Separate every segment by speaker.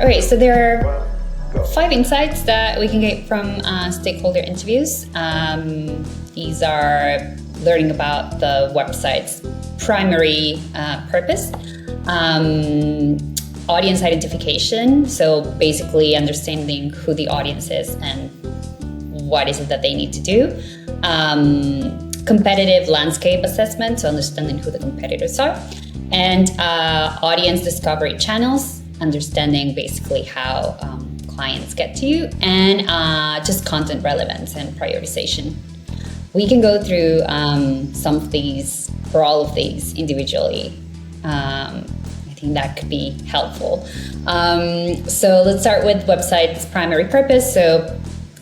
Speaker 1: All right, so there are 5 insights that we can get from stakeholder interviews. These are learning about the website's primary purpose, audience identification, so basically understanding who the audience is and what is it that they need to do, competitive landscape assessment, so understanding who the competitors are, and audience discovery channels, understanding basically how clients get to you, and just content relevance and prioritization. We can go through some of these, or all of these individually. I think that could be helpful. So let's start with website's primary purpose. So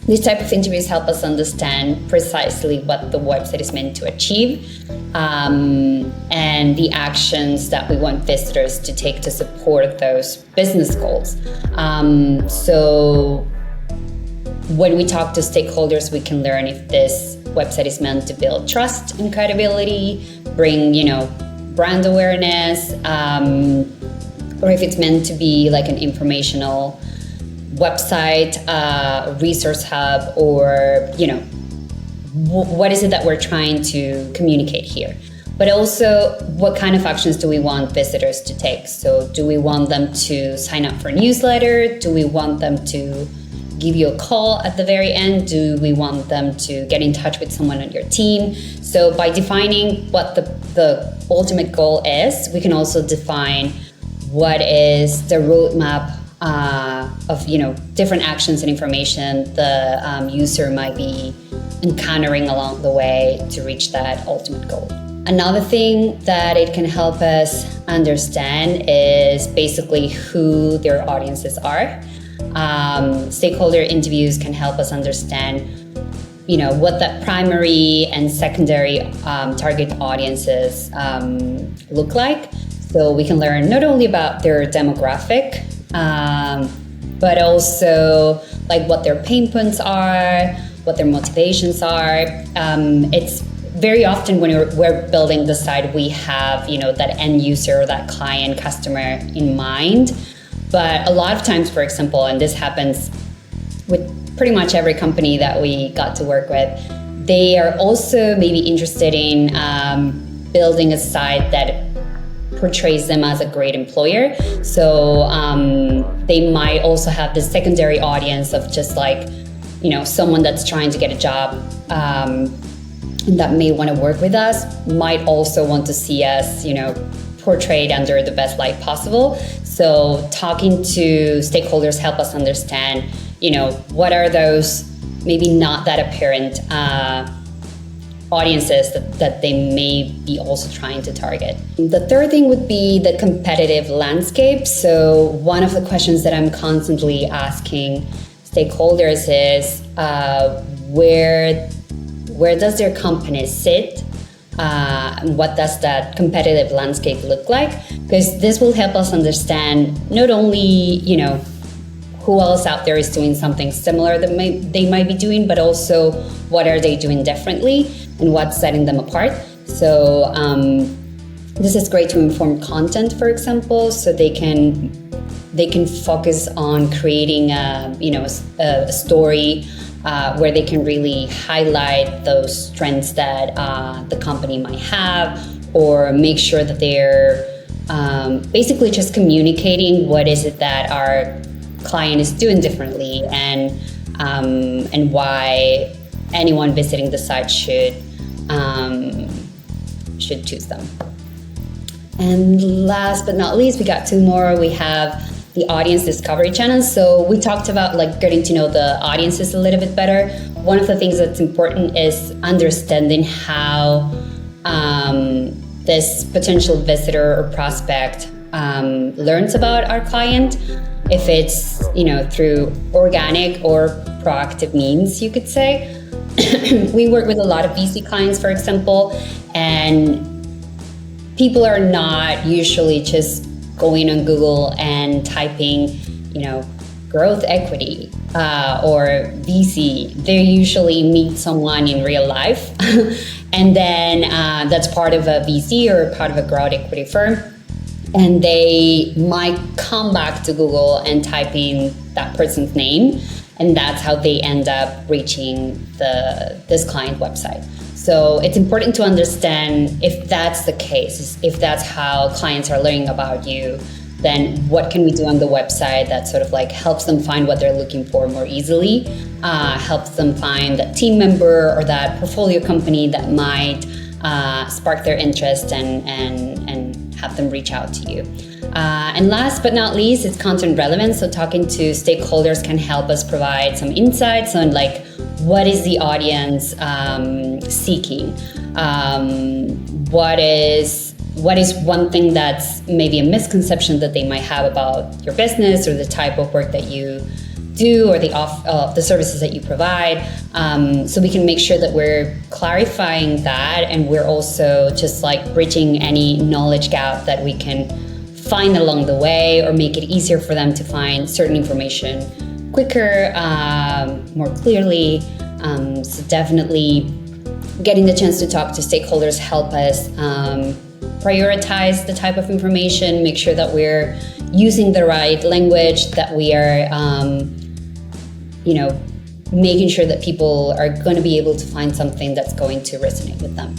Speaker 1: these type of interviews help us understand precisely what the website is meant to achieve, and the actions that we want visitors to take to support those business goals. So when we talk to stakeholders, we can learn if this website is meant to build trust and credibility, bring, brand awareness, or if it's meant to be like an informational website, resource hub, or what is it that we're trying to communicate here. But also, what kind of actions do we want visitors to take? So do we want them to sign up for a newsletter? Do we want them to give you a call at the very end? Do we want them to get in touch with someone on your team? So by defining what the ultimate goal is, we can also define what is the roadmap of different actions and information the user might be encountering along the way to reach that ultimate goal. Another thing that it can help us understand is basically who their audiences are. Stakeholder interviews can help us understand what that primary and secondary target audiences look like. So we can learn not only about their demographic, but also like what their pain points are, what their motivations are. It's very often when we're building the site, we have that end user, that client, customer in mind. But a lot of times, for example, and this happens with pretty much every company that we got to work with, they are also maybe interested in building a site that portrays them as a great employer. So they might also have the secondary audience of just like, someone that's trying to get a job that may want to work with us, might also want to see us, portrayed under the best light possible. So talking to stakeholders help us understand, what are those maybe not that apparent audiences that they may be also trying to target. The third thing would be the competitive landscape. So one of the questions that I'm constantly asking stakeholders is where does their company sit? And what does that competitive landscape look like? Because this will help us understand not only, who else out there is doing something similar that they might be doing, but also what are they doing differently and what's setting them apart. So this is great to inform content, for example, so they can focus on creating a story where they can really highlight those strengths that the company might have, or make sure that they're basically just communicating what is it that our client is doing differently, and why anyone visiting the site should choose them. And last but not least, we got 2 more. We have the audience discovery channels. So we talked about like getting to know the audiences a little bit better. One of the things that's important is understanding how this potential visitor or prospect learns about our client. If it's through organic or proactive means, you could say. We work with a lot of VC clients, for example, and people are not usually just going on Google and typing, growth equity or VC. They usually meet someone in real life, and then that's part of a VC or part of a growth equity firm. and they might come back to Google and type in that person's name, and that's how they end up reaching this client website. So it's important to understand if that's the case, if that's how clients are learning about you, then what can we do on the website that sort of like helps them find what they're looking for more easily, helps them find that team member or that portfolio company that might spark their interest and have them reach out to you. And last but not least, it's content relevance. So talking to stakeholders can help us provide some insights on like what is the audience seeking. What is one thing that's maybe a misconception that they might have about your business or the type of work that you do or the services that you provide, so we can make sure that we're clarifying that, and we're also just like bridging any knowledge gap that we can find along the way, or make it easier for them to find certain information quicker, more clearly. So definitely getting the chance to talk to stakeholders help us prioritize the type of information, make sure that we're using the right language, that we are making sure that people are going to be able to find something that's going to resonate with them.